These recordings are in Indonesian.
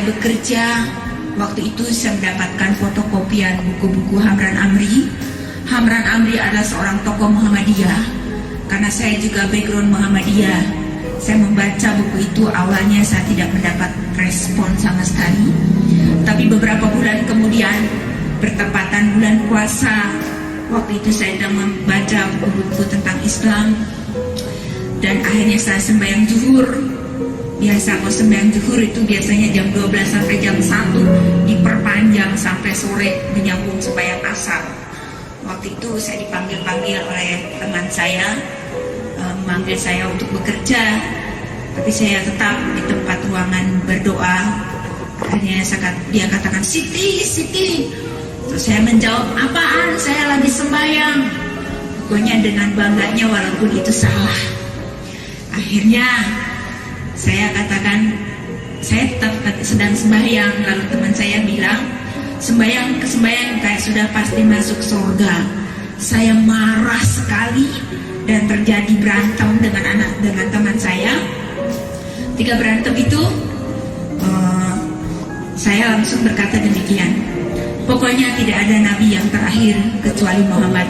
bekerja, waktu itu saya mendapatkan fotokopian buku-buku Hamran Amri. Hamran Amri adalah seorang tokoh Muhammadiyah. Karena saya juga background Muhammadiyah, saya membaca buku itu. Awalnya saya tidak mendapat respon sama sekali, tapi beberapa bulan kemudian, bertepatan bulan puasa, waktu itu saya sedang membaca buku-buku tentang Islam, dan akhirnya saya sembahyang zuhur. Biasa kalau sembahyang zuhur itu biasanya jam 12 sampai jam 1, diperpanjang sampai sore menyambung sembahyang asar. Waktu itu saya dipanggil-panggil oleh teman saya, memanggil saya untuk bekerja, tapi saya tetap di tempat ruangan berdoa. Akhirnya dia katakan, Siti. Terus saya menjawab, apaan, saya lagi sembahyang. Pokoknya dengan bangganya walaupun itu salah. Akhirnya saya katakan, saya tetap sedang sembahyang. Lalu teman saya bilang, sembahyang kayak sudah pasti masuk surga. Saya marah sekali dan terjadi berantem dengan teman saya. Ketika berantem itu, saya langsung berkata demikian, pokoknya tidak ada nabi yang terakhir kecuali Muhammad,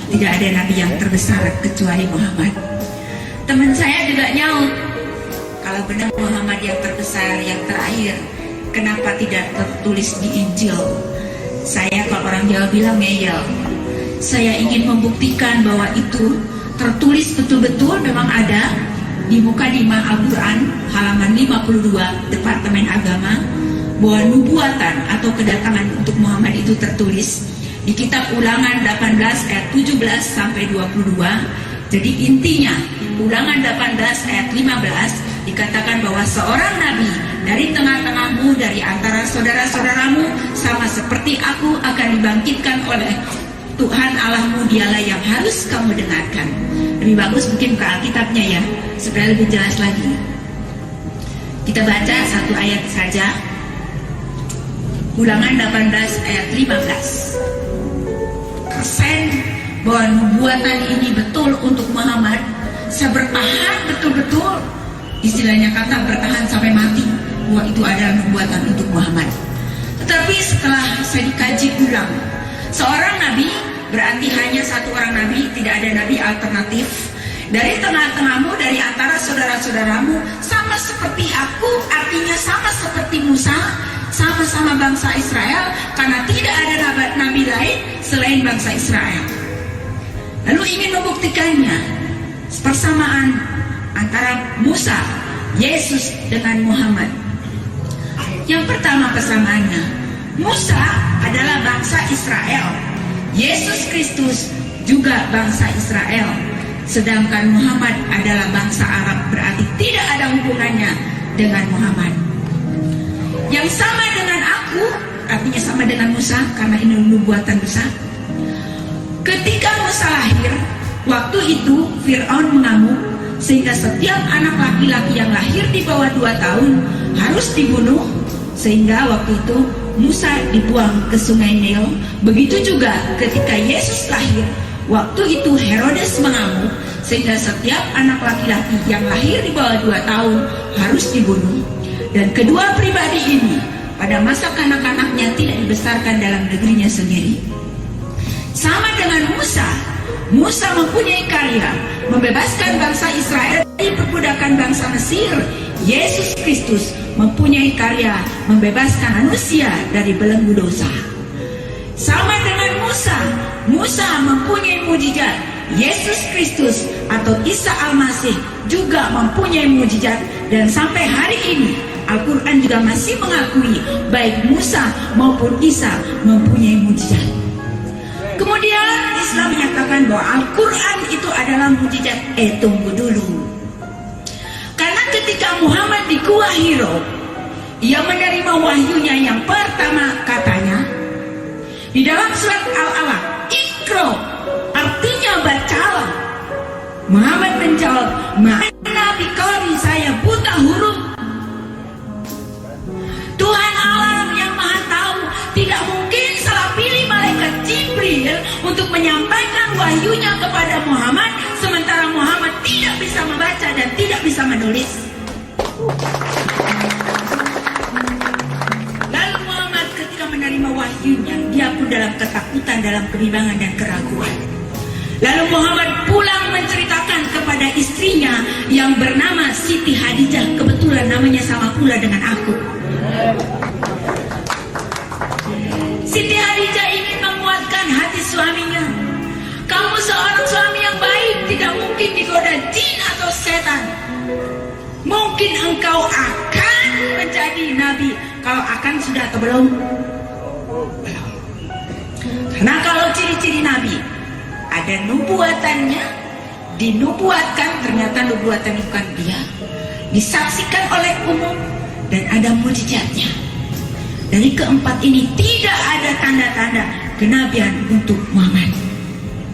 tidak ada nabi yang terbesar kecuali Muhammad. Teman saya juga nyaut, kalau benar Muhammad yang terbesar, yang terakhir, kenapa tidak tertulis di Injil? Saya, kalau orang Jawa bilang ngeyel, saya ingin membuktikan bahwa itu tertulis betul-betul memang ada di Mukadimah Al-Quran halaman 52 Departemen Agama, bahwa nubuatan atau kedatangan untuk Muhammad itu tertulis di kitab Ulangan 18 ayat 17 sampai 22. Jadi intinya Ulangan 18 ayat 15 dikatakan bahwa seorang nabi dari tengah-tengahmu, dari antara saudara-saudaramu, sama seperti aku, akan dibangkitkan oleh Tuhan Allahmu, dialah yang harus kamu dengarkan. Lebih bagus mungkin ke Alkitabnya ya, supaya lebih jelas lagi. Kita baca satu ayat saja. Ulangan 18 ayat 15. Persen bahwa nubuatan ini betul untuk Muhammad. Saya bertahan betul-betul, istilahnya kata bertahan sampai mati, bahwa itu adalah nubuatan untuk Muhammad. Tetapi setelah saya dikaji ulang, seorang nabi berarti hanya satu orang nabi, tidak ada nabi alternatif. Dari tengah-tengahmu, dari antara saudara-saudaramu, sama seperti aku, artinya sama seperti Musa, sama-sama bangsa Israel, karena tidak ada nabi lain selain bangsa Israel. Lalu ingin membuktikannya, persamaan antara Musa, Yesus dengan Muhammad. Yang pertama persamaannya, Musa adalah bangsa Israel, Yesus Kristus juga bangsa Israel, sedangkan Muhammad adalah bangsa Arab, berarti tidak ada hubungannya dengan Muhammad. Yang sama dengan aku, artinya sama dengan Musa, karena ini nubuatan Musa. Ketika Musa lahir, waktu itu Fir'aun mengamuk, sehingga setiap anak laki-laki yang lahir di bawah 2 tahun harus dibunuh. Sehingga waktu itu Musa dibuang ke sungai Nil. Begitu juga ketika Yesus lahir, waktu itu Herodes mengamuk, sehingga setiap anak laki-laki yang lahir di bawah 2 tahun harus dibunuh. Dan kedua pribadi ini pada masa kanak-kanaknya tidak dibesarkan dalam negerinya sendiri. Sama dengan Musa, Musa mempunyai karya membebaskan bangsa Israel dari perbudakan bangsa Mesir. Yesus Kristus mempunyai karya membebaskan manusia dari belenggu dosa. Sama dengan Musa, Musa mempunyai mujizat. Yesus Kristus atau Isa Al-Masih juga mempunyai mujizat, dan sampai hari ini Al-Quran juga masih mengakui baik Musa maupun Isa mempunyai mujizat. Kemudian Islam menyatakan bahwa Al-Quran itu adalah mujizat. Tunggu dulu. Karena ketika Muhammad di Gua Hiro, ia menerima wahyunya yang pertama, katanya di dalam surat Al-Alaq, Iqra, artinya bacalah. Muhammad menjawab, mana biqari, saya buta huruf. Tuhan alam yang maha tahu tidak mungkin salah pilih malaikat Jibril untuk menyampaikan wahyunya kepada Muhammad, sementara Muhammad tidak bisa membaca dan tidak bisa menulis. pun dalam ketakutan, dalam kebimbangan dan keraguan. Lalu Muhammad pulang menceritakan kepada istrinya yang bernama Siti Hadijah, kebetulan namanya sama pula dengan aku. Siti Hadijah ingin menguatkan hati suaminya. Kamu seorang suami yang baik, tidak mungkin digoda jin atau setan. Mungkin engkau akan menjadi nabi. Kalau akan sudah atau belum? Nah, kalau ciri-ciri nabi, ada nubuatannya, dinubuatkan, ternyata nubuatan bukan dia, disaksikan oleh umum, dan ada mujizatnya. Dari keempat ini tidak ada tanda-tanda kenabian untuk Muhammad.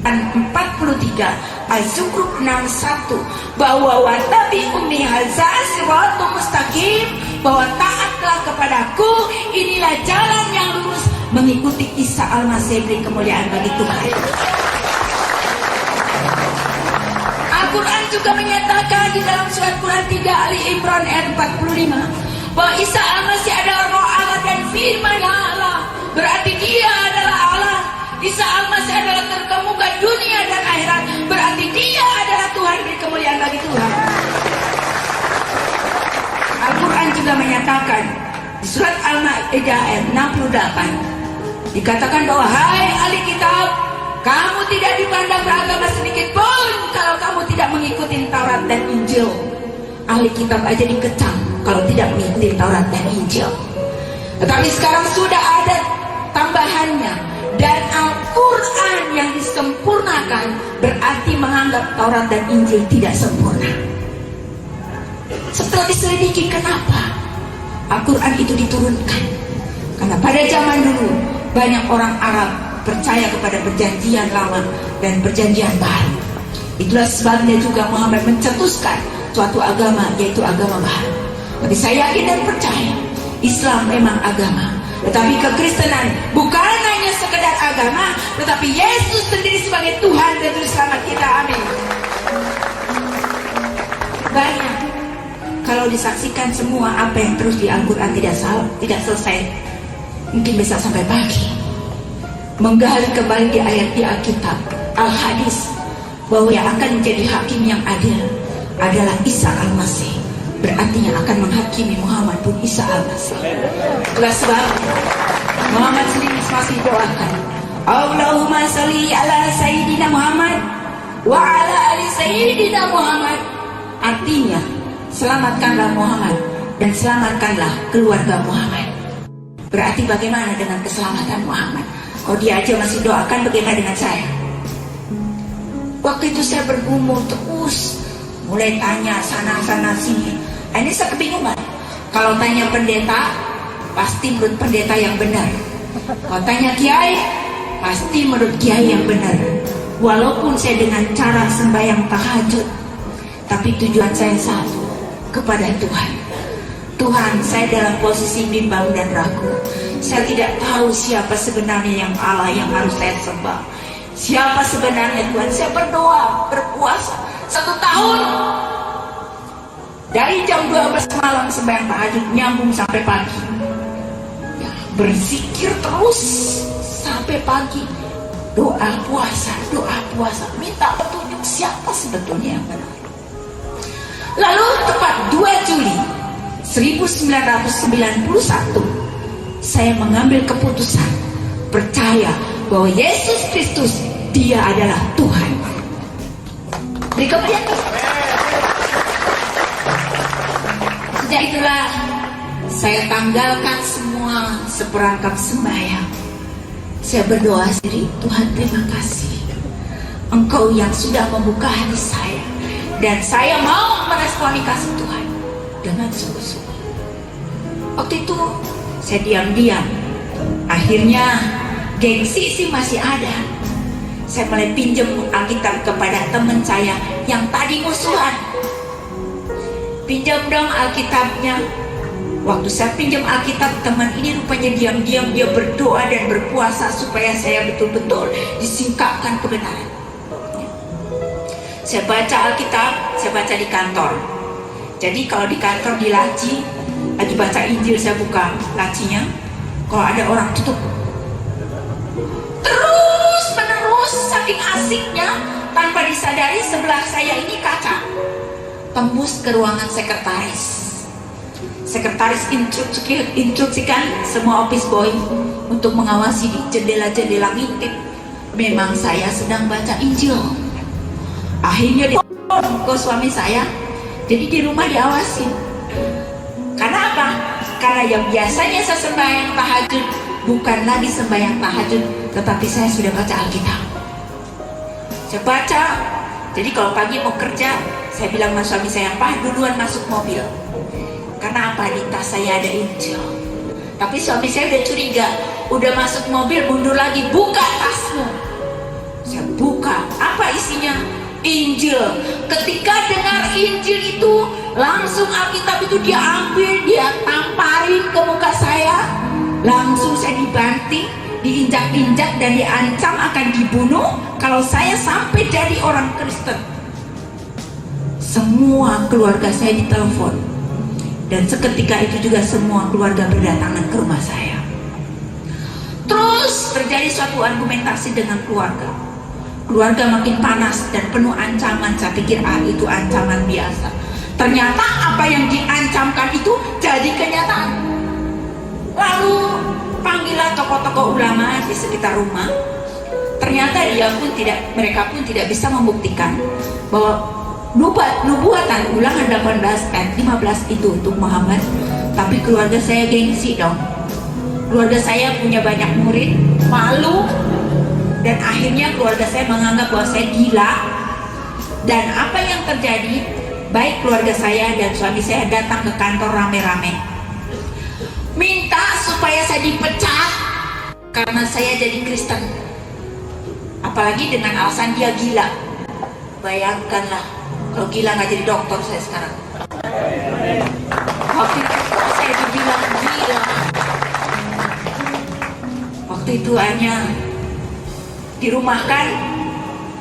43 Az-Zukhruf 61 bahwa watabi ummi hadza siratal mustaqim, bahwa taatlah kepadaku, inilah jalan yang lurus, mengikuti Isa Al-Masih, beri kemuliaan bagi Tuhan. Al-Quran juga menyatakan di dalam surat Quran 3 Ali Imran ayat 45 bahwa Isa Al-Masih adalah roh Allah dan firman Allah, berarti dia adalah Allah. Isa Al-Masih adalah terkemuka dunia dan akhirat, berarti dia adalah Tuhan, beri kemuliaan bagi Tuhan. Al-Quran juga menyatakan di surat Al-Ma'idah ayat 68 dikatakan bahwa hai ahli kitab, kamu tidak dipandang beragama sedikit pun kalau kamu tidak mengikuti Taurat dan Injil. Ahli kitab aja dikecam kalau tidak mengikuti Taurat dan Injil. Tetapi sekarang sudah ada tambahannya, dan Al-Quran yang disempurnakan berarti menganggap Taurat dan Injil tidak sempurna. Setelah diselidiki kenapa Al-Quran itu diturunkan, karena pada zaman dulu banyak orang Arab percaya kepada perjanjian lama dan perjanjian baru. Itulah sebabnya juga Muhammad mencetuskan suatu agama, yaitu agama baru. Tapi saya yakin dan percaya Islam memang agama, tetapi kekristenan bukan hanya sekedar agama, tetapi Yesus sendiri sebagai Tuhan dan Juru Selamat kita. Amin. Banyak kalau disaksikan semua apa yang terus di Al-Quran tidak selesai, mungkin bisa sampai pagi. Menggali kembali di ayat di Alkitab, Al-Hadis, bahwa yang akan menjadi hakim yang adil adalah Isa Al-Masih, berarti yang akan menghakimi Muhammad pun Isa Al-Masih. Itulah sebab Muhammad sendiri masih doakan, Allahumma salli ala Sayyidina Muhammad wa ala ali Sayyidina Muhammad. Artinya, selamatkanlah Muhammad dan selamatkanlah keluarga Muhammad. Berarti bagaimana dengan keselamatan Muhammad? Kalau dia aja masih doakan, bagaimana dengan saya? Waktu itu saya bergumul terus, mulai tanya sana sini. Ini saya kebingungan. Kalau tanya pendeta, pasti menurut pendeta yang benar. Kalau tanya kiai, pasti menurut kiai yang benar. Walaupun saya dengan cara sembahyang tahajud, tapi tujuan saya satu, kepada Tuhan. Tuhan, saya dalam posisi bimbang dan ragu. Saya tidak tahu siapa sebenarnya yang Allah yang harus saya sembah. Siapa sebenarnya Tuhan? Saya berdoa, berpuasa 1 tahun. Dari jam 12 malam sembahyang tahajud nyambung sampai pagi. Ya, berzikir terus sampai pagi. Doa puasa, minta petunjuk siapa sebetulnya yang benar. Lalu tepat 2 Juli 1991 saya mengambil keputusan percaya bahwa Yesus Kristus dia adalah Tuhan. Berikutnya sejak itulah saya tanggalkan semua seperangkap sembahyang. Saya berdoa sendiri, Tuhan terima kasih, Engkau yang sudah membuka hati saya, dan saya mau meresponi kasih Tuhan dengan sungguh-sungguh. Waktu itu saya diam-diam. Akhirnya gengsi sih masih ada. Saya mulai pinjam Alkitab kepada teman saya yang tadi musuhan. Pinjam dong Alkitabnya. Waktu saya pinjam Alkitab, teman ini rupanya diam-diam dia berdoa dan berpuasa supaya saya betul-betul disingkapkan kebenaran. Saya baca Alkitab, saya baca di kantor. Jadi kalau di kantor di laci lagi baca Injil, saya buka lacinya. Kalau ada orang tutup, sebelah saya ini kaca, tembus ke ruangan sekretaris. Sekretaris instruksikan semua office boy untuk mengawasi di jendela-jendela ngintip. Memang saya sedang baca Injil. Akhirnya ke suami saya, jadi di rumah diawasin. Karena apa? Karena yang biasanya saya sembahyang tahajud bukan lagi sembahyang tahajud, tetapi saya sudah baca Alkitab. Saya baca. Jadi kalau pagi mau kerja, saya bilang sama suami saya, "Pak, duluan masuk mobil." Karena apa? Di tas saya ada Injil. Tapi suami saya udah curiga, udah masuk mobil mundur lagi, "Buka tasmu." Saya buka, apa isinya? Injil. Ketika dengar Injil itu, langsung Alkitab itu dia ambil, dia tamparin ke muka saya. Langsung saya dibanting, diinjak-injak dan diancam akan dibunuh kalau saya sampai jadi orang Kristen. Semua keluarga saya ditelepon, dan seketika itu juga semua keluarga berdatangan ke rumah saya. Terus terjadi suatu argumentasi dengan keluarga. Keluarga makin panas dan penuh ancaman. Saya pikir itu ancaman biasa. Ternyata apa yang diancamkan itu jadi kenyataan. Lalu panggilah tokoh-tokoh ulama di sekitar rumah. Ternyata mereka pun tidak bisa membuktikan bahwa nubuatan Ulangan 18 ayat 15 itu untuk Muhammad. Tapi keluarga saya gengsi dong. Keluarga saya punya banyak murid, malu. Dan akhirnya keluarga saya menganggap bahwa saya gila. Dan apa yang terjadi, baik keluarga saya dan suami saya datang ke kantor rame-rame, minta supaya saya dipecat karena saya jadi Kristen. Apalagi dengan alasan dia gila. Bayangkanlah kalau gila nggak jadi dokter saya sekarang. Waktu itu saya dibilang gila. Waktu itu hanya dirumahkan,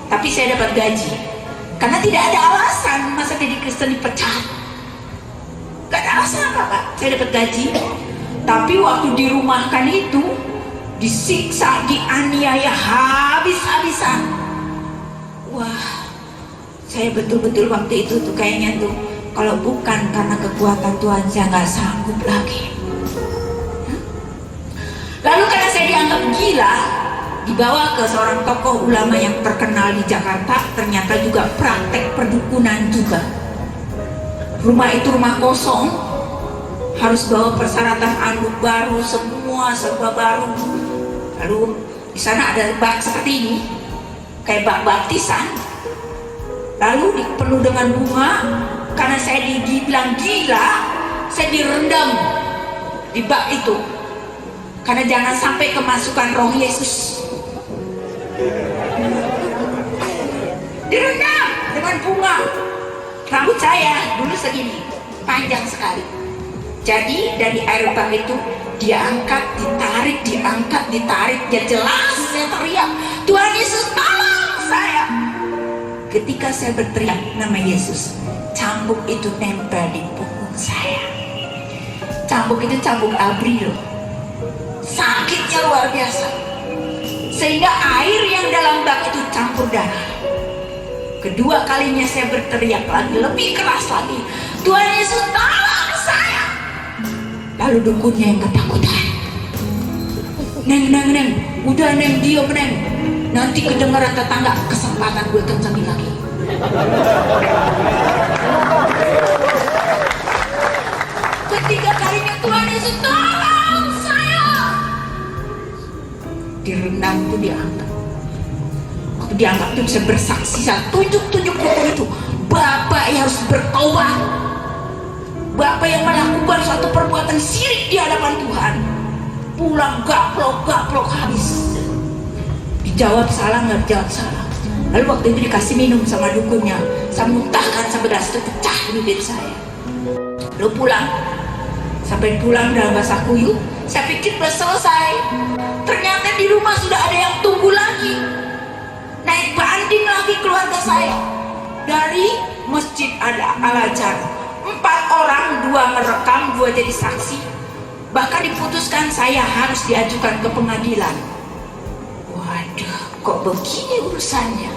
tapi saya dapat gaji karena tidak ada alasan masa jadi Kristen dipecat. Gak ada alasan apa-apa, saya dapat gaji. Tapi waktu dirumahkan itu disiksa, dianiaya habis-habisan. Wah, saya betul-betul waktu itu tuh kayaknya tuh, kalau bukan karena kekuatan Tuhan saya nggak sanggup lagi. Lalu karena saya dianggap gila, dibawa ke seorang tokoh ulama yang terkenal di Jakarta. Ternyata juga praktek perdukunan juga. Rumah itu rumah kosong, harus bawa persyaratan anduk baru, semua serba baru. Lalu di sana ada bak seperti ini, kayak bak baptisan. Lalu penuh dengan bunga. Karena saya dibilang gila, saya direndam di bak itu, karena jangan sampai kemasukan roh Yesus. Direndam dengan bunga. Rambut saya dulu segini, panjang sekali. Jadi dari air bak itu diangkat, ditarik, diangkat, ditarik. Ya jelas saya teriak, "Tuhan Yesus, tolong saya!" Ketika saya berteriak nama Yesus, cambuk itu nempel di punggung saya. Cambuk itu cambuk abri loh. Sakitnya luar biasa. Sehingga air yang dalam bak itu campur darah. Kedua kalinya saya berteriak lagi, lebih keras lagi, "Tuhan Yesus, tolong saya!" Lalu dukunnya yang ketakutan, Neng, udah Neng, diam Neng, nanti kedengaran tetangga, kesempatan gue kencengin lagi." Ketiga kalinya, "Tuhan Yesus, tolong saya!" Direndam itu diangkat. Waktu diangkat itu bisa bersaksi, saya tunjuk dukun itu, "Bapak yang harus bertobat. Bapak yang melakukan suatu perbuatan syirik di hadapan Tuhan." Pulang gaplok habis. Dijawab salah, nggak dijawab salah. Lalu waktu itu dikasih minum sama dukunnya, saya muntahkan sampai darah itu pecah di bibir saya. Lalu pulang. Sampai pulang dalam bahasa kuyup, saya pikir udah selesai. Ternyata di rumah sudah ada yang tunggu lagi. Naik banding lagi keluarga saya. Dari Masjid Al-Azhar, 4 orang, 2 merekam, 2 jadi saksi. Bahkan diputuskan saya harus diajukan ke pengadilan. Waduh, kok begini urusannya?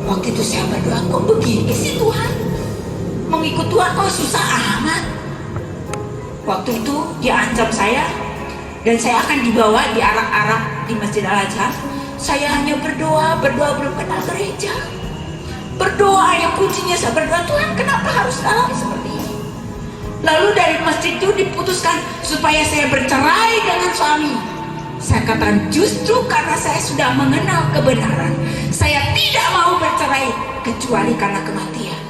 Waktu itu saya berdoa, kok begini sih Tuhan? Mengikut Tuhan kok susah amat. Waktu itu dia ancam saya, dan saya akan dibawa diarak-arak di Masjid Al-Azhar. Saya hanya berdoa belum kenal gereja. Berdoa yang kuncinya saya berdoa, Tuhan kenapa harus alami seperti ini? Lalu dari masjid itu diputuskan supaya saya bercerai dengan suami. Saya katakan justru karena saya sudah mengenal kebenaran, saya tidak mau bercerai kecuali karena kematian.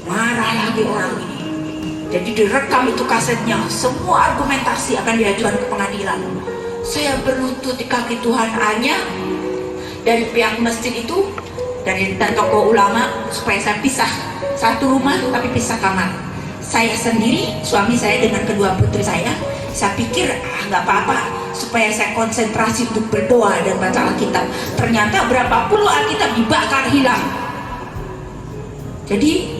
Marah lagi orang ini. Jadi direkam itu kasetnya, semua argumentasi akan diajukan ke pengadilan. Saya berlutut di kaki Tuhan hanya dari pihak masjid itu, dari tokoh ulama, supaya saya pisah satu rumah tapi pisah kamar. Saya sendiri, suami saya dengan kedua putri saya pikir nggak apa-apa supaya saya konsentrasi untuk berdoa dan baca Alkitab. Ternyata berapa puluh Alkitab dibakar hilang. Jadi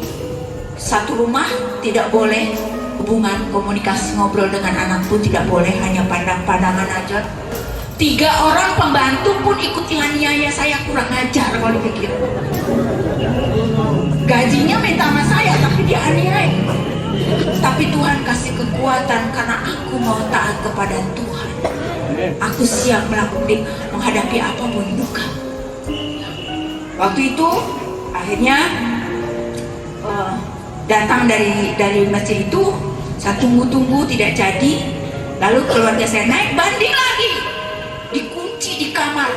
satu rumah tidak boleh, hubungan komunikasi ngobrol dengan anak pun tidak boleh, hanya pandang-pandangan aja. 3 orang pembantu pun ikut nganiaya saya, kurang ajar kalau dipikir. Gajinya minta sama saya tapi dia aniaya. Tapi Tuhan kasih kekuatan karena aku mau taat kepada Tuhan. Aku siap menghadapi apapun duka. Waktu itu akhirnya datang dari masjid itu, saya tunggu tidak jadi. Lalu keluarga saya naik banding lagi, dikunci di kamar,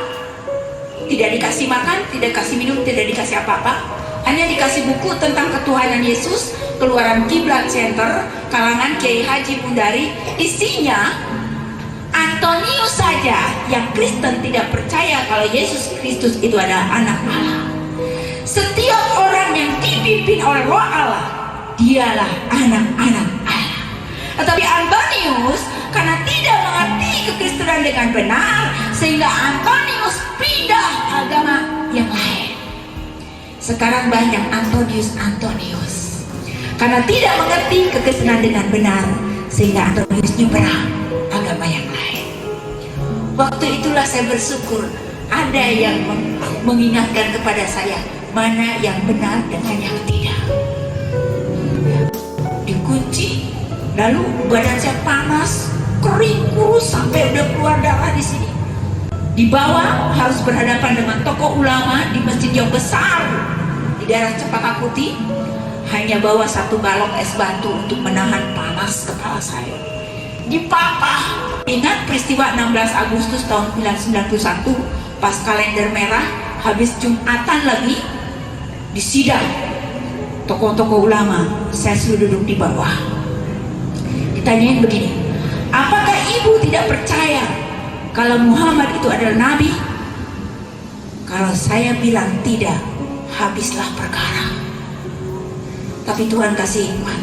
tidak dikasih makan, tidak dikasih minum, tidak dikasih apa-apa, hanya dikasih buku tentang ketuhanan Yesus, Keluaran Kiblat Center, kalangan Kiai Haji Mundari. Isinya Antonius saja yang Kristen tidak percaya kalau Yesus Kristus itu adalah anak Allah. Setiap orang yang dipimpin oleh Roh Allah, dialah anak-anak Allah. Tetapi Antonius karena tidak mengerti kekristenan dengan benar, sehingga Antonius pindah agama yang lain. Sekarang banyak Antonius karena tidak mengerti kekristenan dengan benar, sehingga Antonius nyebrang agama yang lain. Waktu itulah saya bersyukur ada yang mengingatkan kepada saya mana yang benar dengan yang tidak. Dikunci, lalu badan saya panas, kering, kurus sampai udah keluar darah di sini. Di bawah harus berhadapan dengan tokoh ulama di masjid yang besar di daerah Cempaka Putih. Hanya bawa 1 galon es batu untuk menahan panas kepala saya. Dipapah. Ingat peristiwa 16 Agustus tahun 1991 pas kalender merah, habis Jumatan lagi disidang tokoh-tokoh ulama. Saya sudah duduk di bawah. Ditanyain begini, apakah ibu tidak percaya kalau Muhammad itu adalah nabi? Kalau saya bilang tidak, habislah perkara. Tapi Tuhan kasih hikmat.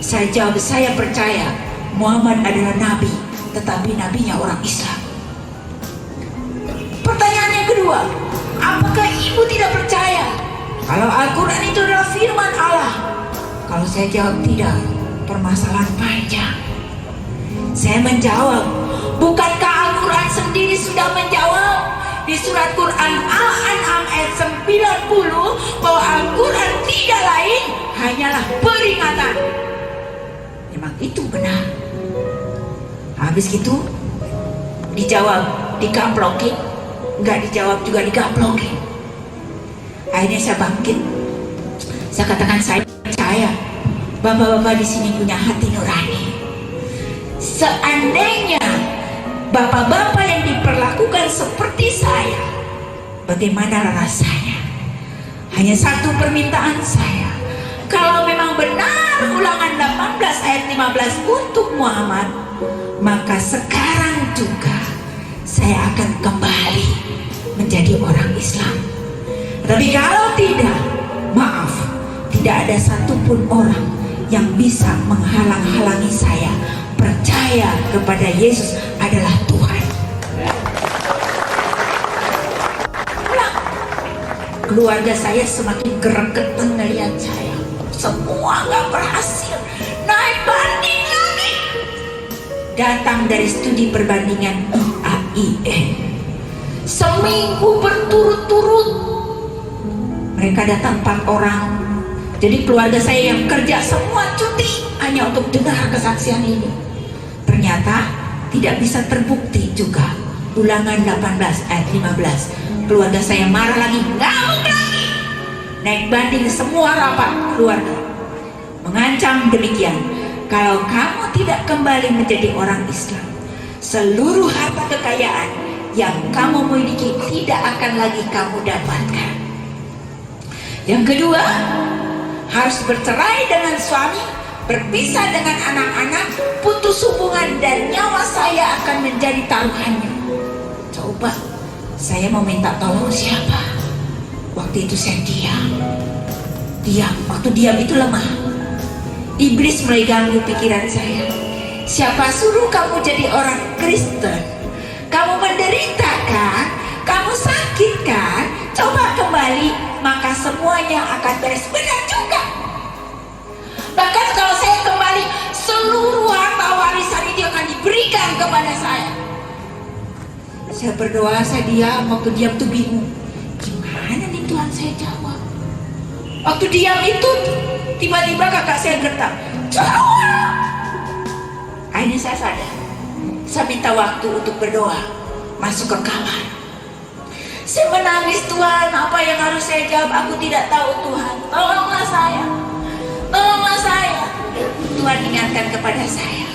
Saya jawab, saya percaya Muhammad adalah nabi, tetapi nabinya orang Islam. Pertanyaan yang kedua, apakah ibu tidak percaya kalau Al-Quran itu adalah firman Allah? Kalau saya jawab tidak, permasalahan panjang. Saya menjawab, bukankah Al-Quran sendiri sudah menjawab di surat Quran Al-An'am ayat 90 bahwa Al-Quran tidak lain hanyalah peringatan. Memang itu benar. Habis itu dijawab, digaplokin, nggak dijawab juga digaplokin. Akhirnya saya bangkit. Saya katakan, saya percaya bapak-bapak di sini punya hati nurani. Seandainya bapak-bapak yang diperlakukan seperti saya, bagaimana rasanya? Hanya satu permintaan saya, kalau memang benar Ulangan 18 ayat 15 untuk Muhammad, maka sekarang juga saya akan kembali menjadi orang Islam. Tapi kalau tidak, maaf, tidak ada satupun orang yang bisa menghalang-halangi saya percaya kepada Yesus adalah Tuhan. Keluarga saya semakin gregetan melihat saya. Semua nggak berhasil, naik banding lagi. Datang dari studi perbandingan IAIN. Seminggu berturut-turut Mereka datang 4 orang. Jadi keluarga saya yang kerja semua cuti hanya untuk dengar kesaksian ini. Ternyata tidak bisa terbukti juga. Ulangan 18 ayat 15. Keluarga saya marah lagi, ngamuk lagi, naik banding semua rapat keluarga, mengancam demikian, kalau kamu tidak kembali menjadi orang Islam, seluruh harta kekayaan yang kamu miliki tidak akan lagi kamu dapatkan. Yang kedua, harus bercerai dengan suami, berpisah dengan anak-anak, putus hubungan, dan nyawa saya akan menjadi taruhannya. Coba, saya mau minta tolong siapa? Waktu itu saya diam. Waktu diam itu lemah. Iblis mulai ganggu pikiran saya. Siapa suruh kamu jadi orang Kristen? Kamu menderita kan? Kamu sakit kan? Coba kembali, maka semuanya akan beres. Benar juga. Bahkan kalau saya kembali, seluruh harta warisan itu akan diberikan kepada saya. Saya berdoa, saya diam. Waktu diam tuh bingung, gimana nih Tuhan saya jawab. Waktu diam itu tiba-tiba kakak saya gertak, jawab. Akhirnya saya sadar. Saya minta waktu untuk berdoa, masuk ke kamar. Saya menangis, Tuhan, apa yang harus saya jawab? Aku tidak tahu, Tuhan. Tolonglah saya. Tolonglah saya. Tuhan ingatkan kepada saya.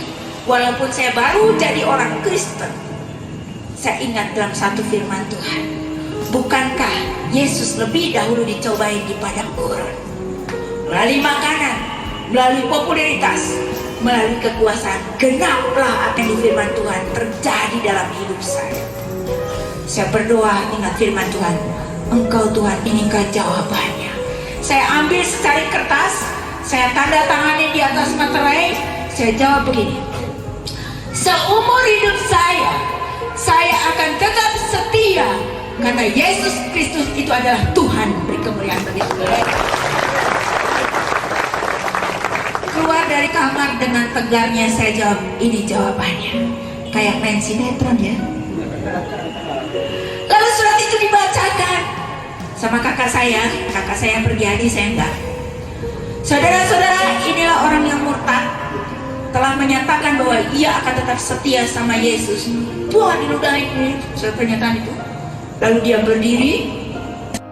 Walaupun saya baru jadi orang Kristen, saya ingat dalam satu firman Tuhan. Bukankah Yesus lebih dahulu dicobai di padang gurun? Melalui makanan, melalui popularitas, melalui kekuasaan, genaplah akan di firman Tuhan terjadi dalam hidup saya. Saya berdoa, ingat firman Tuhan, Engkau Tuhan, inikah jawabannya? Saya ambil secari kertas, saya tanda tangani di atas materai, saya jawab begini, seumur hidup saya akan tetap setia, karena Yesus Kristus itu adalah Tuhan. Beri kemuliaan bagi Tuhan. Keluar dari kamar dengan tegarnya saya jawab, ini jawabannya. Kayak main sinetron ya. Lalu surat itu dibacakan sama kakak saya yang pergi haji, saya enggak. Saudara-saudara, inilah orang yang murtad, telah menyatakan bahwa ia akan tetap setia sama Yesus. Tuhan diludahi surat pernyataan itu. Lalu dia berdiri,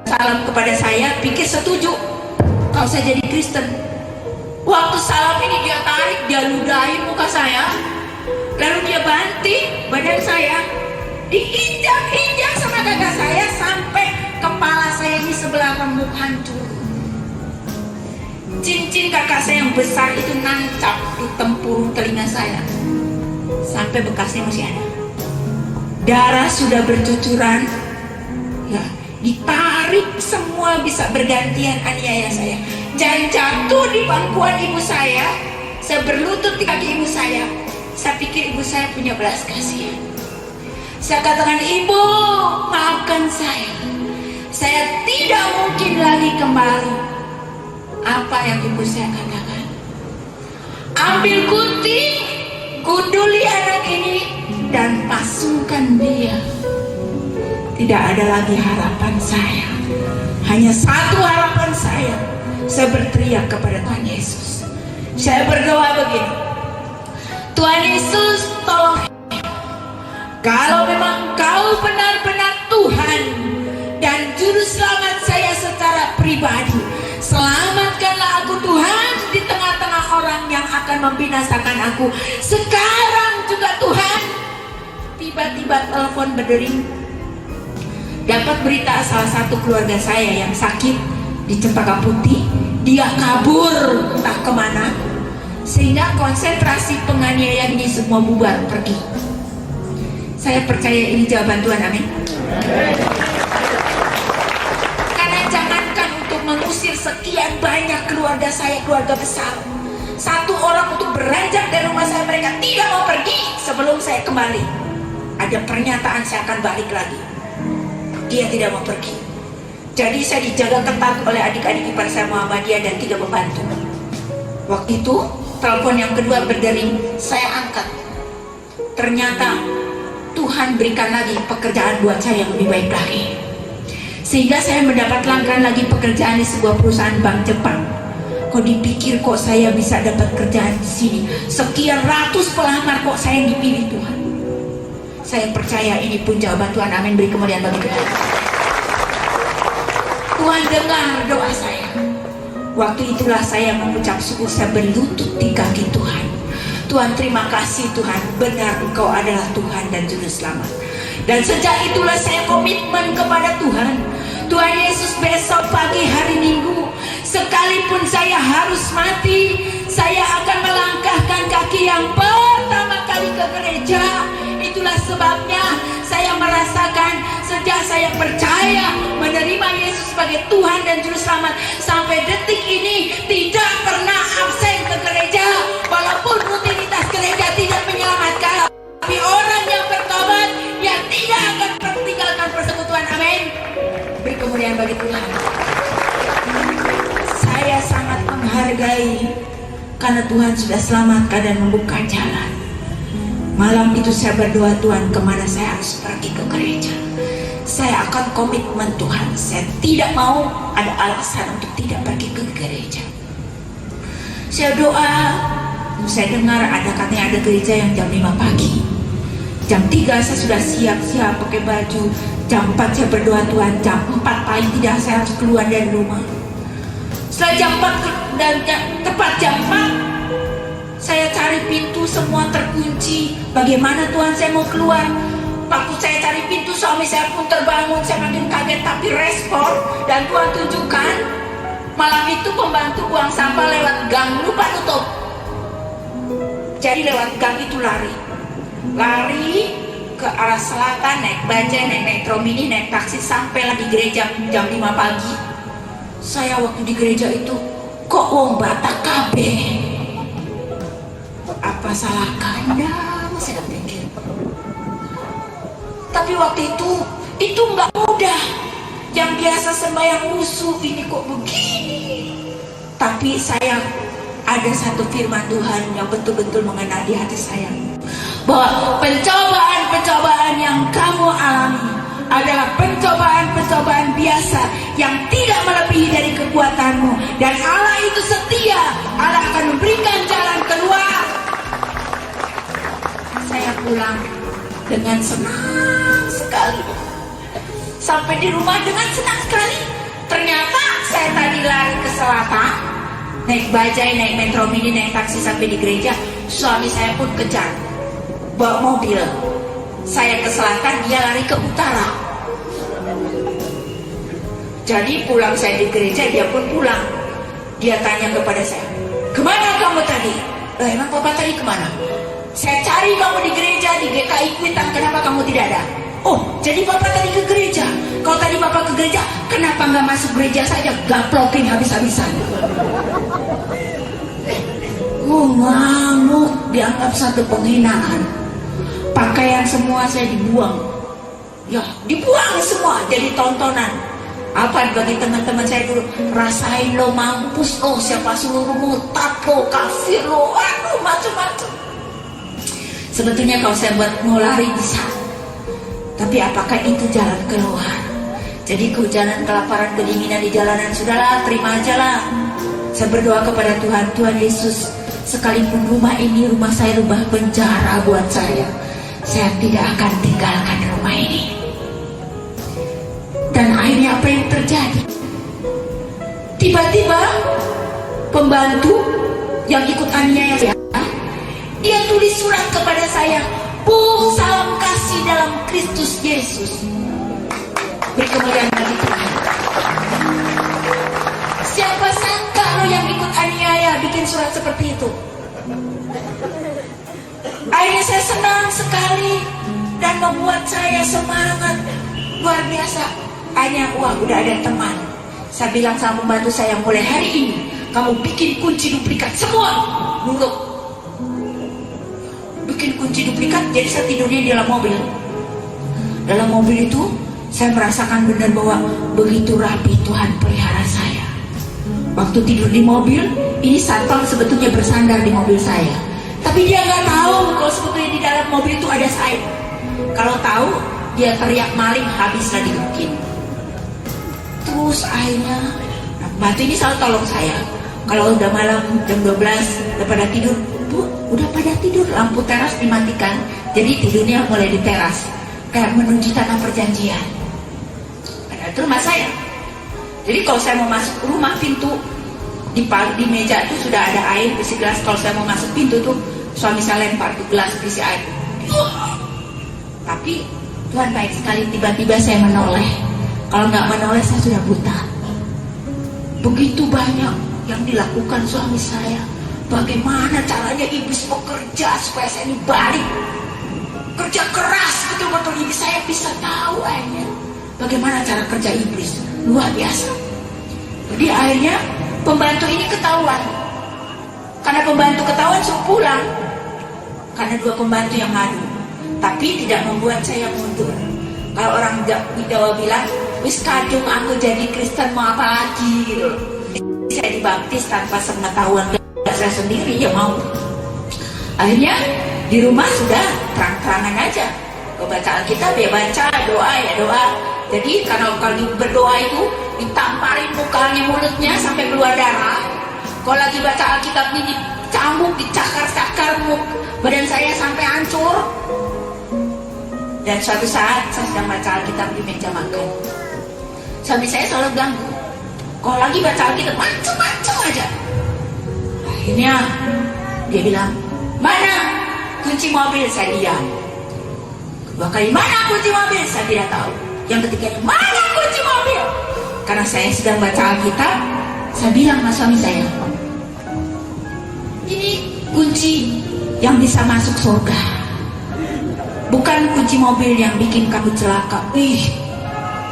salam kepada saya, pikir setuju kalau saya jadi Kristen. Waktu salam ini dia tarik, dia ludahi muka saya, lalu dia banting badan saya, diinjak-injak sama kakak saya sampai kepala saya di sebelah remuk hancur. Cincin kakak saya yang besar itu nancap di tempurung telinga saya sampai bekasnya masih ada. Darah sudah bercucuran, ya, ditarik semua bisa bergantian aniaya saya. Dan jatuh di pangkuan ibu saya berlutut di kaki ibu saya. Saya pikir ibu saya punya belas kasihan. Saya katakan, ibu, maafkan saya. Saya tidak mungkin lagi kembali. Apa yang ibu saya katakan? Ambil gunting, gunduli anak ini, dan pasungkan dia. Tidak ada lagi harapan saya. Hanya satu harapan saya. Saya berteriak kepada Tuhan Yesus. Saya berdoa begini, Tuhan Yesus, tolong. Kalau memang Kau benar-benar Tuhan dan Juru Selamat saya secara pribadi, selamatkanlah aku Tuhan di tengah-tengah orang yang akan membinasakan aku. Sekarang juga Tuhan. Tiba-tiba telepon berdering. Dapat berita salah satu keluarga saya yang sakit di Cempaka Putih, dia kabur entah kemana, sehingga konsentrasi penganiayaan ini semua bubar pergi. Saya percaya ini jawaban Tuhan, amin. Karena jangankan untuk mengusir sekian banyak keluarga saya, keluarga besar, satu orang untuk beranjak dari rumah saya, mereka tidak mau pergi sebelum saya kembali. Ada pernyataan saya akan balik lagi, dia tidak mau pergi. Jadi saya dijaga ketat oleh adik-adik ipar saya Muhammadiyah dan 3 pembantu. Waktu itu telepon yang kedua berdering, saya angkat. Ternyata Tuhan berikan lagi pekerjaan buat saya yang lebih baik lagi. Sehingga saya mendapat langganan lagi pekerjaan di sebuah perusahaan bank Jepang. Kok dipikir kok saya bisa dapat kerjaan di sini? Sekian ratus pelamar kok saya yang dipilih Tuhan. Saya percaya ini pun jawaban Tuhan. Amin. Beri kemuliaan bagi Tuhan. Tuhan dengar doa saya. Waktu itulah saya mengucap syukur, saya berlutut di kaki Tuhan. Tuhan, terima kasih Tuhan, benar Engkau adalah Tuhan dan Juru Selamat. Dan sejak itulah saya komitmen kepada Tuhan. Tuhan Yesus, besok pagi hari Minggu, sekalipun saya harus mati, saya akan melangkahkan kaki yang pertama kali ke gereja. Itulah sebabnya saya merasakan sejak saya percaya menerima Yesus sebagai Tuhan dan Juru Selamat, sampai detik ini tidak pernah absen ke gereja. Walaupun rutinitas gereja tidak menyelamatkan, tapi orang yang bertobat, dia tidak akan meninggalkan persekutuan. Amin. Beri kemuliaan bagi Tuhan. Saya sangat menghargai karena Tuhan sudah selamatkan dan membuka jalan. Malam itu saya berdoa, Tuhan, kemana saya harus pergi ke gereja? Saya akan komitmen Tuhan. Saya tidak mau ada alasan untuk tidak pergi ke gereja. Saya doa, saya dengar ada katanya ada gereja yang jam 5 pagi. Jam 3 saya sudah siap-siap pakai baju. Jam 4 saya berdoa, Tuhan, jam 4 paling tidak saya harus keluar dari rumah. Setelah jam 4 dan tepat jam 4, saya cari pintu, semua terkunci. Bagaimana Tuhan, saya mau keluar. Waktu saya cari pintu, suami saya pun terbangun. Saya makin kaget tapi respon. Dan Tuhan tunjukkan, malam itu pembantu buang sampah lewat gang, lupa tutup. Jadi lewat gang itu lari ke arah selatan, naik bajai, naik metro mini, naik taksi, sampailah di gereja jam 5 pagi. Saya waktu di gereja itu, kok wong Batak kabeh? Apa salah kandang? Saya pikir. Tapi waktu itu nggak mudah. Yang biasa sembahyang musuh, ini kok begini. Tapi saya ada satu firman Tuhan yang betul-betul mengena di hati saya, bahwa pencobaan-pencobaan yang kamu alami adalah pencobaan-pencobaan biasa yang tidak melebihi dari kekuatanmu. Dan Allah itu setia. Allah akan memberikan jalan keluar. Saya pulang dengan senang sekali. Sampai di rumah dengan senang sekali. Ternyata saya tadi lari ke selatan, naik bajai, naik metro mini, naik taksi sampai di gereja. Suami saya pun kejar, bawa mobil. Saya ke selatan, dia lari ke utara. Jadi pulang saya di gereja, dia pun pulang. Dia tanya kepada saya, kemana kamu tadi? Emang Papa tadi kemana? Saya cari kamu di gereja, di GKI Kuitang, kenapa kamu tidak ada? Oh, jadi Papa tadi ke gereja. Kalau tadi Papa ke gereja, kenapa nggak masuk gereja saja? Gaplokin habis-habisan. Ngamuk, dianggap satu penghinaan. Pakaian semua saya dibuang. Ya, dibuang semua jadi tontonan. Apa bagi teman-teman saya dulu, rasain lo mampus lo, siapa suruh mutat lo, kafir lo, aduh macam-macam. Sebetulnya kalau saya buat mau lari bisa, tapi apakah itu jalan keluar? Jadi kehujanan, kelaparan, kedinginan di jalanan, sudahlah, terima aja lah. Saya berdoa kepada Tuhan, Tuhan Yesus, sekalipun rumah ini rumah saya rumah penjara buat saya tidak akan tinggalkan rumah ini. Dan akhirnya apa yang terjadi? Tiba-tiba pembantu yang ikut aniaya saya, dia tulis surat kepada saya, Bu, salam kasih dalam Kristus Yesus. Beri kemuliaan bagi Tuhan. Siapa sangka lo yang ikut aniaya bikin surat seperti itu? Akhirnya saya senang sekali dan membuat saya semangat luar biasa. Hanya udah ada teman. Saya bilang sama pembantu saya, mulai hari ini kamu bikin kunci duplikat semua. Nurut. Bikin kunci duplikat, jadi saya tidurnya di dalam mobil. Dalam mobil itu saya merasakan benar bahwa begitu rapi Tuhan pelihara saya. Waktu tidur di mobil, ini satpam sebetulnya bersandar di mobil saya. Tapi dia nggak tahu kalau sebetulnya di dalam mobil itu ada saya. Kalau tahu, dia teriak maling, habislah digebukin. Terus akhirnya pembantu ini selalu tolong saya. Kalau udah malam jam 12 udah pada tidur, Bu, udah pada tidur, lampu teras dimatikan. Jadi tidurnya mulai di teras, kayak menuju tanah perjanjian. Itu rumah saya. Jadi kalau saya mau masuk rumah, pintu di meja itu sudah ada air isi gelas. Kalau saya mau masuk pintu tuh, suami saya lempar tuh gelas isi air. Tapi Tuhan baik sekali, tiba-tiba saya menoleh. Kalau nggak menoleh saya sudah buta. Begitu banyak yang dilakukan suami saya. Bagaimana caranya iblis bekerja supaya saya ini balik. Kerja keras betul-betul, iblis saya bisa tahu akhirnya bagaimana cara kerja iblis. Luar biasa. Jadi akhirnya pembantu ini ketahuan. Karena pembantu ketahuan suruh pulang. Karena dua pembantu yang ngadu. Tapi tidak membuat saya mundur. Kalau orang Jawa bilang, wis kadung aku jadi Kristen mau apa lagi gitu. Saya dibaptis tanpa sepengetahuan saya sendiri, ya mau. Akhirnya di rumah sudah terang-terangan aja. Kalau baca Alkitab ya baca, doa ya doa. Jadi kalau berdoa itu ditamparin mukanya, mulutnya sampai keluar darah. Kalau lagi baca Alkitab ini dicambuk, dicakar-cakar badan saya sampai hancur. Dan suatu saat saya sedang baca Alkitab di meja makan. Suami saya selalu ganggu. Kalau lagi baca Alkitab macam-macam aja. Akhirnya dia bilang, mana kunci mobil? Saya diam. Kedua kali, mana kunci mobil? Saya tidak tahu. Yang ketiga, mana kunci mobil? Karena saya sedang baca Alkitab, saya bilang sama suami saya, ini kunci yang bisa masuk surga, bukan kunci mobil yang bikin kamu celaka.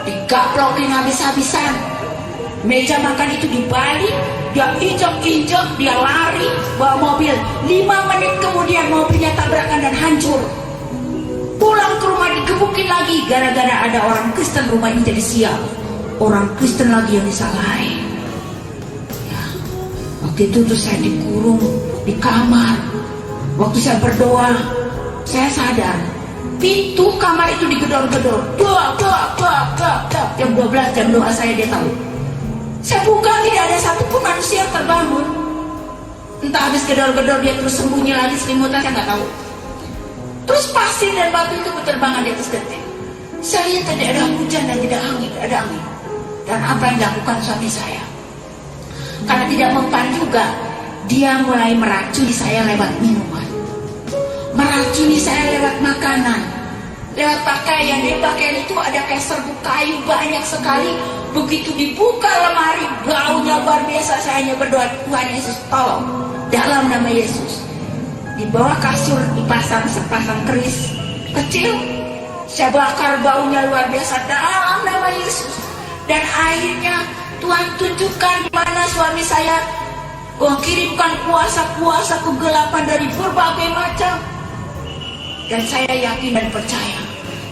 Digaplokin habis-habisan. Meja makan itu dibalik, dia injak-injak, dia lari bawa mobil. 5 menit kemudian mobilnya tabrakan dan hancur. Pulang ke rumah digebukin lagi gara-gara ada orang Kristen, rumah ini jadi sial. Orang Kristen lagi yang disalahin. Ya, waktu itu tuh saya dikurung di kamar. Waktu saya berdoa, saya sadar pintu kamar itu digedor-gedor. Jam 12 jam doa saya, dia tahu. Saya buka, tidak ada satupun manusia yang terbangun. Entah habis gedor-gedor dia terus sembunyi lagi selimutan, saya nggak tahu. Terus pasir dan batu itu berterbangan di atas genteng. Saya lihat tidak ada hujan dan tidak ada angin. Dan apa yang dilakukan suami saya? Karena tidak mempan juga, dia mulai meracuni saya lewat minuman, meracuni saya lewat makanan, lewat pakaian. Di pakaian itu ada kayak serbuk kayu banyak sekali. Begitu dibuka lemari, baunya luar biasa. Saya hanya berdoa, Tuhan Yesus tolong, dalam nama Yesus. Di bawah kasur dipasang sepasang keris kecil, saya bakar, baunya luar biasa, dalam nama Yesus. Dan akhirnya Tuhan tunjukkan di mana suami saya kirimkan kuasa-kuasa kegelapan dari berbagai macam. Dan saya yakin dan percaya.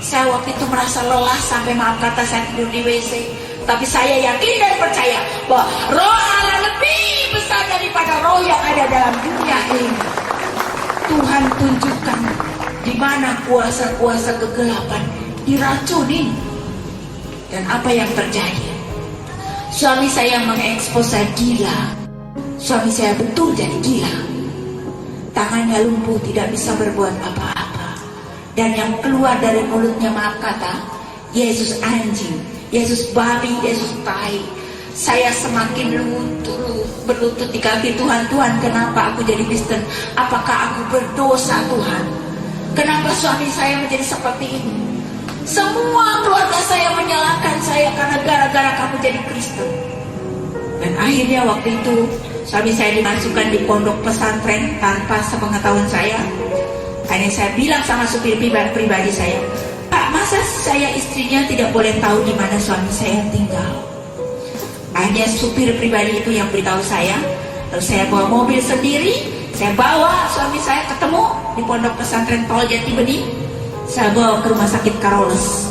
Saya waktu itu merasa lelah sampai maaf kata saya tidur di WC. Tapi saya yakin dan percaya bahwa roh Allah lebih besar daripada roh yang ada dalam dunia ini. Tuhan tunjukkan di mana kuasa-kuasa kegelapan diracunin. Dan apa yang terjadi? Suami saya mengekspos saya gila. Suami saya betul jadi gila. Tangannya lumpuh, tidak bisa berbuat apa-apa. Dan yang keluar dari mulutnya, maaf kata, Yesus anjing, Yesus babi, Yesus tai. Saya semakin berlutut di kaki Tuhan. Tuhan, kenapa aku jadi Kristen? Apakah aku berdosa, Tuhan? Kenapa suami saya menjadi seperti ini? Semua keluarga saya menyalahkan saya karena gara-gara kamu jadi Kristen. Dan akhirnya waktu itu suami saya dimasukkan di pondok pesantren tanpa sepengetahuan saya. Akhirnya saya bilang sama supir pribadi saya, Pak, masa saya istrinya tidak boleh tahu di mana suami saya tinggal? Akhirnya supir pribadi itu yang beritahu saya. Lalu saya bawa mobil sendiri, saya bawa suami saya ketemu di pondok pesantren Tol Jati Bening. Saya bawa ke rumah sakit Karoles.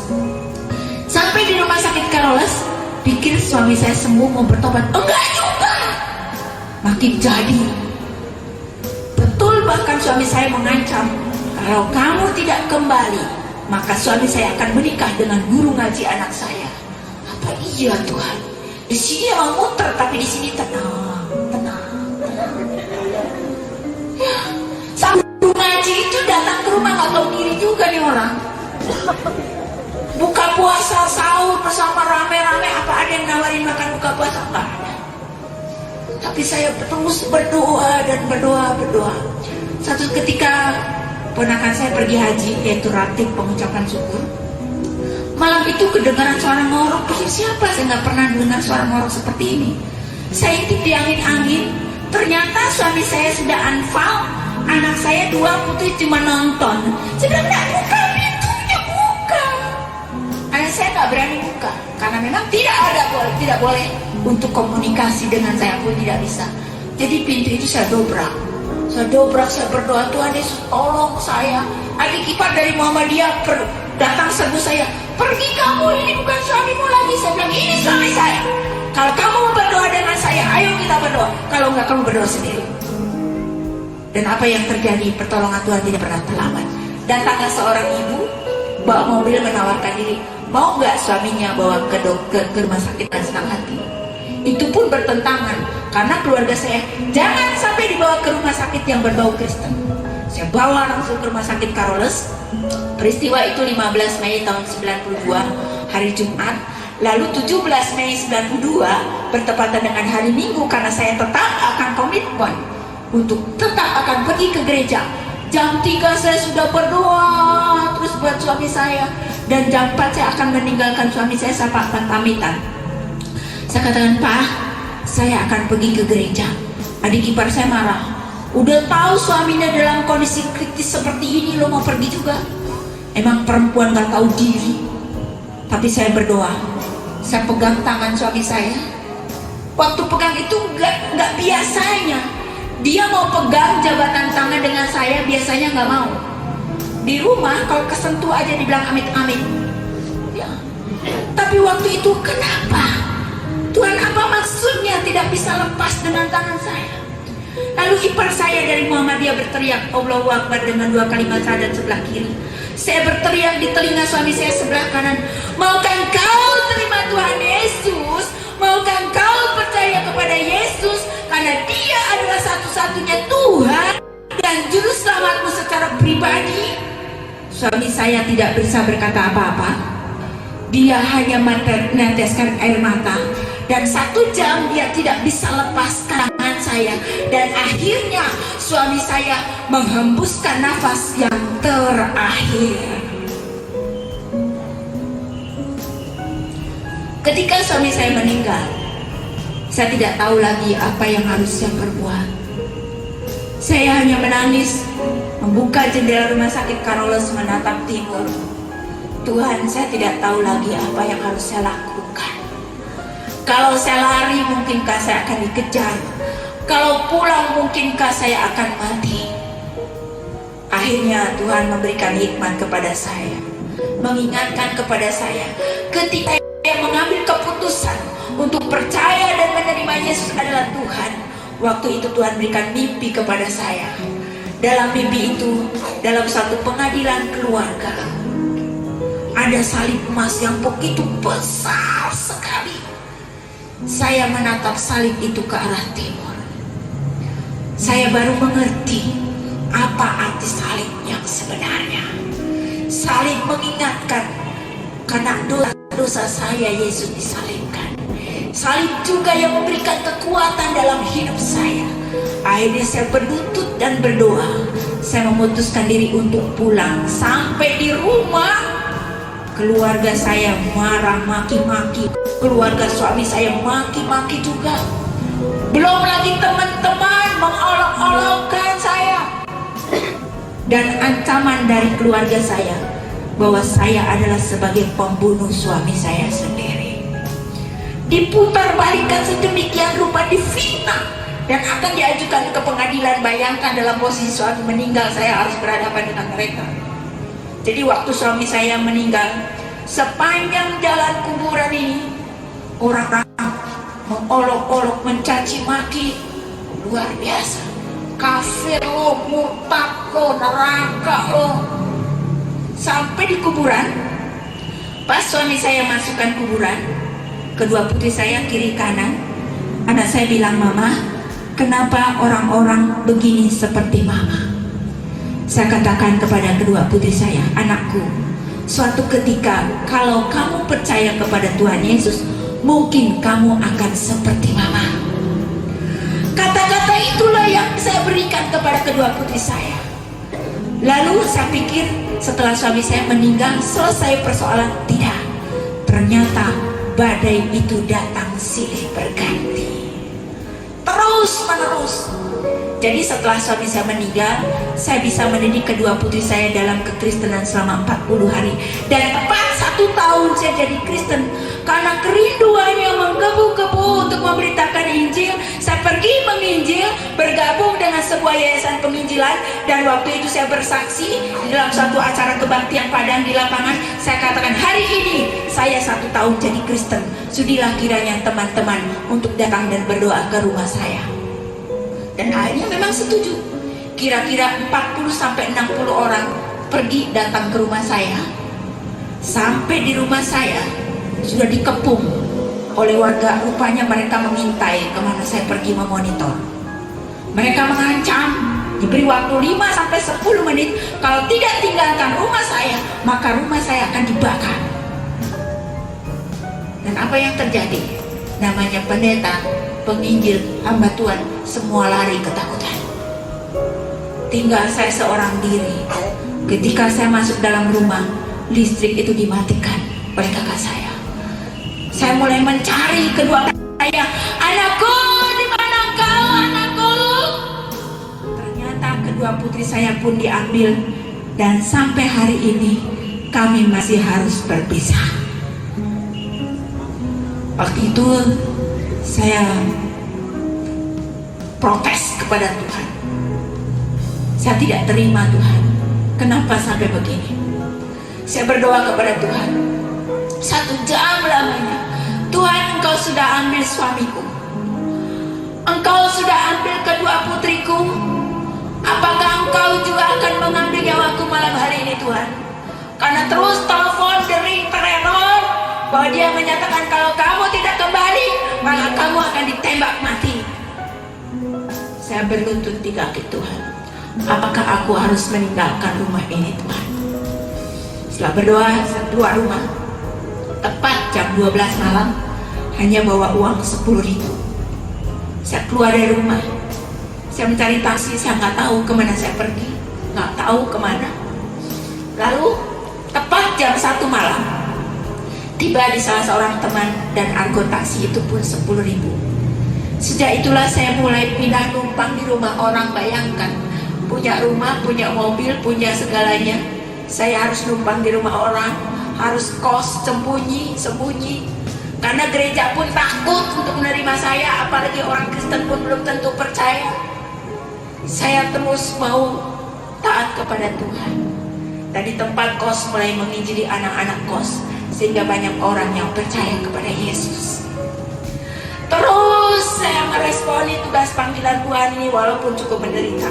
Sampai di rumah sakit Karoles, pikir suami saya sembuh mau bertobat. Enggak juga, makin jadi. Betul, bahkan suami saya mengancam, kalau kamu tidak kembali, maka suami saya akan menikah dengan guru ngaji anak saya. Apa iya Tuhan? Di sini emang muter, tapi di sini tenang, tenang, tenang. Ya, sambil ngaji itu datang ke rumah nggak tahu diri juga nih orang. Buka puasa sahur bersama rame-rame, apa ada yang nawarin makan buka puasa? Enggak ada. Tapi saya terus berdoa dan berdoa. Satu ketika ponakan saya pergi haji, yaitu ratib pengucapan syukur. Malam itu kedengaran suara ngorok. Siapa? Saya nggak pernah dengar suara ngorok seperti ini. Saya intip di angin-angin. Ternyata suami saya sudah anfal. Anak saya 2 putri cuma nonton. Saya bilang, "Nggak, buka pintunya, buka." Anak saya nggak berani buka karena memang tidak boleh untuk komunikasi dengan saya pun tidak bisa. Jadi pintu itu saya dobrak, saya berdoa, "Tuhan Yesus tolong saya." Adik ipar dari Muhammadiyah datang serbu saya, "Pergi kamu, ini bukan suamimu lagi." Saya bilang, "Ini suami saya. Kalau kamu mau berdoa dengan saya, ayo kita berdoa. Kalau enggak, kamu berdoa sendiri." Dan apa yang terjadi? Pertolongan Tuhan tidak pernah terlambat. Datanglah seorang ibu bawa mobil menawarkan diri, mau nggak suaminya bawa ke rumah sakit dengan senang hati. Itu pun bertentangan karena keluarga saya jangan sampai dibawa ke rumah sakit yang berbau Kristen. Saya bawa langsung ke rumah sakit Carolus. Peristiwa itu 15 Mei tahun 92, hari Jumat. Lalu 17 Mei 92 bertepatan dengan hari Minggu, karena saya tetap akan komitmen untuk tetap akan pergi ke gereja. Jam 3 saya sudah berdoa terus buat suami saya, dan jam 4 saya akan meninggalkan suami saya pamitan. Saya katakan, "Pak, saya akan pergi ke gereja." Adik ipar saya marah, "Udah tahu suaminya dalam kondisi kritis seperti ini, lo mau pergi juga?" Emang perempuan gak tahu diri. Tapi saya berdoa, saya pegang tangan suami saya. Waktu pegang itu nggak biasanya. Dia mau pegang jabatan tangan dengan saya, biasanya nggak mau. Di rumah kalau kesentuh aja dibilang amit-amit. Ya. Tapi waktu itu kenapa? Tuhan, apa maksudnya tidak bisa lepas dengan tangan saya? Lalu ipar saya dari Muhammadiyah berteriak Allahu Akbar dengan 2 kalimat syahadat sebelah kiri. Saya berteriak di telinga suami saya sebelah kanan, "Maukah kau terima Tuhan Yesus? Maukah kau percaya kepada Yesus? Karena Dia adalah satu-satunya Tuhan dan Juru Selamatmu secara pribadi." Suami saya tidak bisa berkata apa-apa. Dia hanya meneteskan air mata. Dan 1 jam dia tidak bisa lepas tangan saya. Dan akhirnya suami saya menghembuskan nafas yang terakhir. Ketika suami saya meninggal, saya tidak tahu lagi apa yang harus saya perbuat. Saya hanya menangis, membuka jendela rumah sakit Carolus menatap timur. Tuhan, saya tidak tahu lagi apa yang harus saya lakukan. Kalau saya lari, mungkinkah saya akan dikejar? Kalau pulang, mungkinkah saya akan mati? Akhirnya Tuhan memberikan hikmat kepada saya, mengingatkan kepada saya, ketika saya mengambil keputusan untuk percaya dan menerima Yesus adalah Tuhan. Waktu itu Tuhan berikan mimpi kepada saya. Dalam mimpi itu, dalam satu pengadilan keluarga, ada salib emas yang begitu besar sekali. Saya menatap salib itu ke arah timur. Saya baru mengerti apa arti salib yang sebenarnya. Salib mengingatkan karena dosa saya Yesus disalibkan. Salib juga yang memberikan kekuatan dalam hidup saya. Akhirnya saya berlutut dan berdoa. Saya memutuskan diri untuk pulang. Sampai di rumah, keluarga saya marah maki-maki. Keluarga suami saya maki-maki juga. Belum lagi teman-teman mengolok-olokkan saya. Dan ancaman dari keluarga saya bahwa saya adalah sebagai pembunuh suami saya sendiri. Diputar balikan sedemikian rupa, difitnah dan akan diajukan ke pengadilan. Bayangkan dalam posisi suami meninggal, saya harus berhadapan dengan mereka. Jadi waktu suami saya meninggal, sepanjang jalan kuburan ini orang mengolok-olok, mencaci maki, luar biasa. Kafir lo, murtad lo, neraka lo. Sampai di kuburan, pas suami saya masukkan kuburan, kedua putri saya kiri kanan. Anak saya bilang, "Mama, kenapa orang-orang begini seperti Mama?" Saya katakan kepada kedua putri saya, "Anakku, suatu ketika kalau kamu percaya kepada Tuhan Yesus, mungkin kamu akan seperti Mama." Kata-kata itulah yang saya berikan kepada kedua putri saya. Lalu saya pikir setelah suami saya meninggal selesai persoalan. Tidak, ternyata badai itu datang silih berganti, terus menerus. Jadi setelah suami saya meninggal, saya bisa mendidik kedua putri saya dalam kekristenan selama 40 hari. Dan tepat 1 tahun saya jadi Kristen. Karena kerinduannya menggebu-gebu untuk memberitakan Injil, saya pergi menginjil, bergabung dengan sebuah yayasan penginjilan. Dan waktu itu saya bersaksi di dalam satu acara kebaktian Padang di lapangan. Saya katakan, hari ini saya 1 tahun jadi Kristen. Sudilah kiranya teman-teman untuk datang dan berdoa ke rumah saya. Dan akhirnya memang setuju. Kira-kira 40-60 orang pergi datang ke rumah saya. Sampai di rumah saya sudah dikepung oleh warga. Rupanya mereka mengintai kemana saya pergi memonitor. Mereka mengancam, diberi waktu 5-10 menit. Kalau tidak tinggalkan rumah saya, maka rumah saya akan dibakar. Dan apa yang terjadi? Namanya pendeta, penginjil, hamba Tuhan, semua lari ketakutan. Tinggal saya seorang diri. Ketika saya masuk dalam rumah, listrik itu dimatikan oleh kakak saya. Saya mulai mencari kedua saya. "Anakku, di mana kau, anakku?" Ternyata kedua putri saya pun diambil. Dan sampai hari ini kami masih harus berpisah. Waktu itu saya protes kepada Tuhan. Saya tidak terima, Tuhan. Kenapa sampai begini? Saya berdoa kepada Tuhan 1 jam lamanya. "Tuhan, Engkau sudah ambil suamiku, Engkau sudah ambil kedua putriku. Apakah Engkau juga akan mengambil nyawaku malam hari ini, Tuhan?" Karena terus telepon dering teror bahwa dia menyatakan, "Kalau kamu tidak kembali, maka kamu akan ditembak mati." Saya berlutut di kaki Tuhan. Apakah aku harus meninggalkan rumah ini, Tuhan? Setelah berdoa, saya keluar rumah. Tepat jam 12 malam, hanya bawa uang 10.000. Saya keluar dari rumah. Saya mencari taksi, saya nggak tahu kemana saya pergi, nggak tahu kemana. Lalu tepat jam 1 malam, tiba di salah seorang teman dan argo taksi itu pun 10.000. Sejak itulah saya mulai pindah numpang di rumah orang. Bayangkan, punya rumah, punya mobil, punya segalanya. Saya harus numpang di rumah orang, harus kos sembunyi. Karena gereja pun takut untuk menerima saya, apalagi orang Kristen pun belum tentu percaya. Saya terus mau taat kepada Tuhan. Dan di tempat kos mulai menginjili anak-anak kos, sehingga banyak orang yang percaya kepada Yesus. Terus saya meresponi tugas panggilan Tuhan ini walaupun cukup menderita.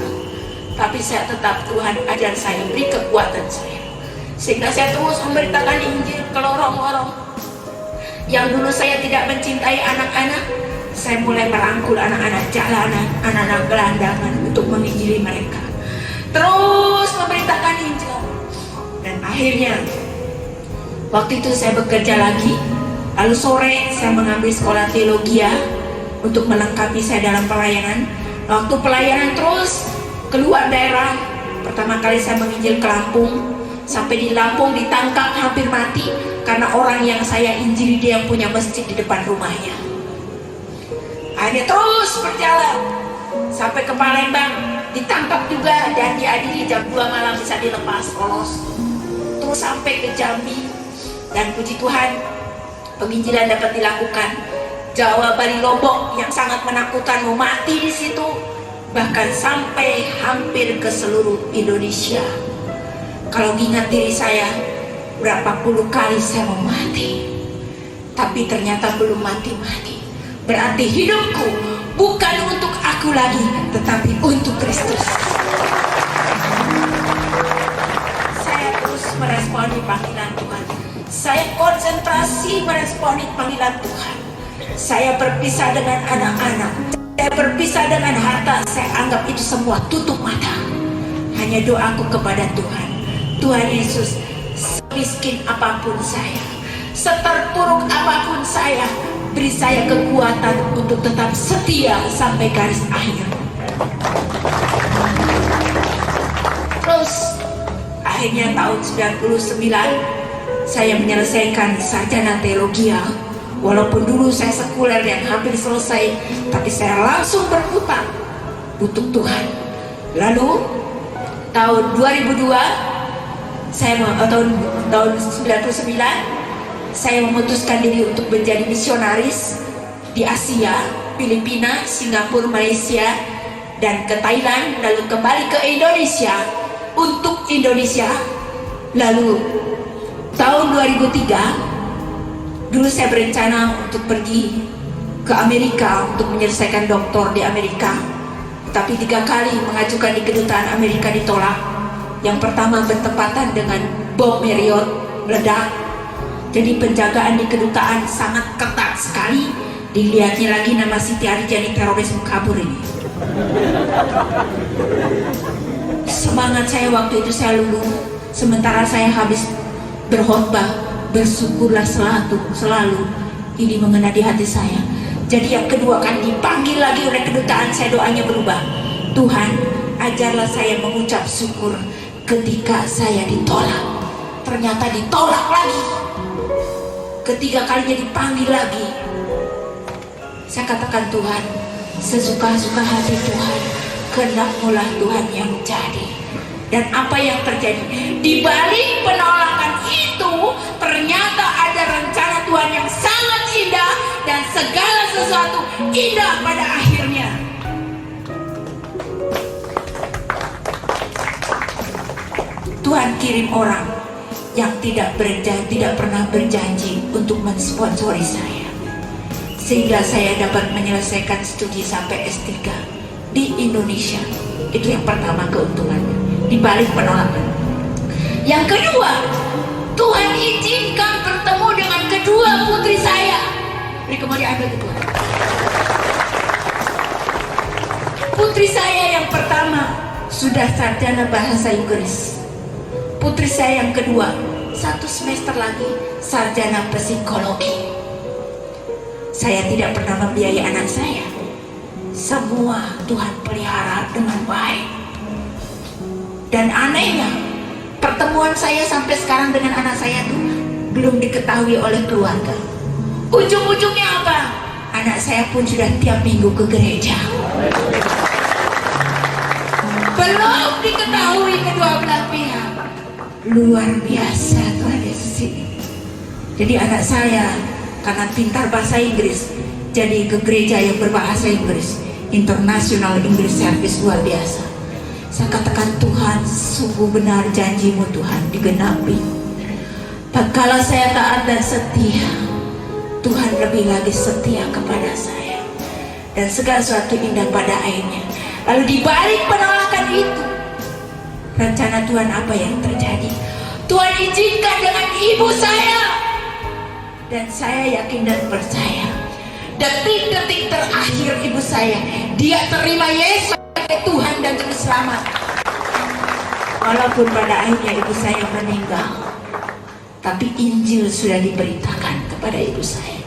Tapi saya tetap, Tuhan ajar saya, beri kekuatan saya, sehingga saya terus memberitakan Injil ke lorong-lorong. Yang dulu saya tidak mencintai anak-anak, saya mulai merangkul anak-anak jalanan, anak-anak gelandangan untuk menginjili mereka. Terus memberitakan Injil. Dan akhirnya waktu itu saya bekerja lagi. Lalu sore saya mengambil sekolah teologi untuk melengkapi saya dalam pelayanan. Waktu pelayanan terus keluar daerah. Pertama kali saya menginjil ke Lampung. Sampai di Lampung ditangkap hampir mati karena orang yang saya injili dia yang punya masjid di depan rumahnya. Akhirnya terus berjalan sampai ke Palembang, ditangkap juga dan diadili jam 2 malam bisa dilepas lolos. Terus sampai ke Jambi, dan puji Tuhan penginjilan dapat dilakukan. Jawa, Bali, Lombok yang sangat menakutkan, mau mati di situ, bahkan sampai hampir ke seluruh Indonesia. Kalau ingat diri saya, berapa puluh kali saya mau mati, tapi ternyata belum mati-mati. Berarti hidupku bukan untuk aku lagi, tetapi untuk Kristus. Saya terus meresponi panggilan Tuhan. Saya konsentrasi meresponi panggilan Tuhan. Saya berpisah dengan anak-anak, saya berpisah dengan harta. Saya anggap itu semua tutup mata. Hanya doaku kepada Tuhan, Tuhan Yesus, semiskin apapun saya, seterpuruk apapun saya, beri saya kekuatan untuk tetap setia sampai garis akhir. Terus akhirnya tahun 99 saya menyelesaikan sarjana teologi. Walaupun dulu saya sekuler yang hampir selesai, tapi saya langsung berputar untuk Tuhan. Lalu tahun 2002 tahun 99 saya memutuskan diri untuk menjadi misionaris di Asia, Filipina, Singapura, Malaysia, dan ke Thailand, lalu kembali ke Indonesia untuk Indonesia. Lalu tahun 2003 dulu saya berencana untuk pergi ke Amerika untuk menyelesaikan doktor di Amerika, tapi 3 kali mengajukan di kedutaan Amerika ditolak. Yang pertama bertepatan dengan bom Marriott meledak, jadi penjagaan di kedutaan sangat ketat sekali. Dilihatnya lagi nama Siti Arijani terorisme kabur ini. Semangat saya waktu itu saya luluh, sementara saya habis berkhotbah, bersyukurlah selalu, ini mengena di hati saya. Jadi yang kedua kan dipanggil lagi oleh kedutaan, saya doanya berubah. Tuhan, ajarlah saya mengucap syukur ketika saya ditolak. Ternyata ditolak lagi. Ketiga kalinya dipanggil lagi. Saya katakan, Tuhan, sesuka-suka hati Tuhan, kehendak-Mulah Tuhan yang jadi. Dan apa yang terjadi di balik penolakan itu, ternyata ada rencana Tuhan yang sangat indah, dan segala sesuatu indah pada akhirnya. Tuhan kirim orang yang tidak pernah berjanji untuk mensponsori saya, sehingga saya dapat menyelesaikan studi sampai S3 di Indonesia. Itu yang pertama keuntungannya di balik penolakan. Yang kedua, Tuhan izinkan bertemu dengan kedua putri saya. Beri kemudian ambil kedua. Putri saya yang pertama sudah sarjana bahasa Inggris. Putri saya yang kedua 1 semester lagi sarjana psikologi. Saya tidak pernah membiayai anak saya. Semua Tuhan pelihara dengan baik. Dan anehnya, pertemuan saya sampai sekarang dengan anak saya itu belum diketahui oleh keluarga. Ujung-ujungnya apa? Anak saya pun sudah tiap minggu ke gereja. Belum diketahui kedua belah pihak. Luar biasa Tuhan Yesus ini. Jadi anak saya karena pintar bahasa Inggris, jadi ke gereja yang berbahasa Inggris, International English Service, luar biasa. Saya katakan, Tuhan, sungguh benar janji-Mu Tuhan digenapi. Tatkala saya taat dan setia, Tuhan lebih lagi setia kepada saya. Dan segala sesuatu indah pada akhirnya. Lalu di balik penolakan itu, rencana Tuhan apa yang terjadi? Tuhan izinkan dengan ibu saya. Dan saya yakin dan percaya, detik-detik terakhir ibu saya, dia terima Yesus sebagai Tuhan dan Juru Selamat. Walaupun pada akhirnya ibu saya meninggal, tapi Injil sudah diberitakan kepada ibu saya.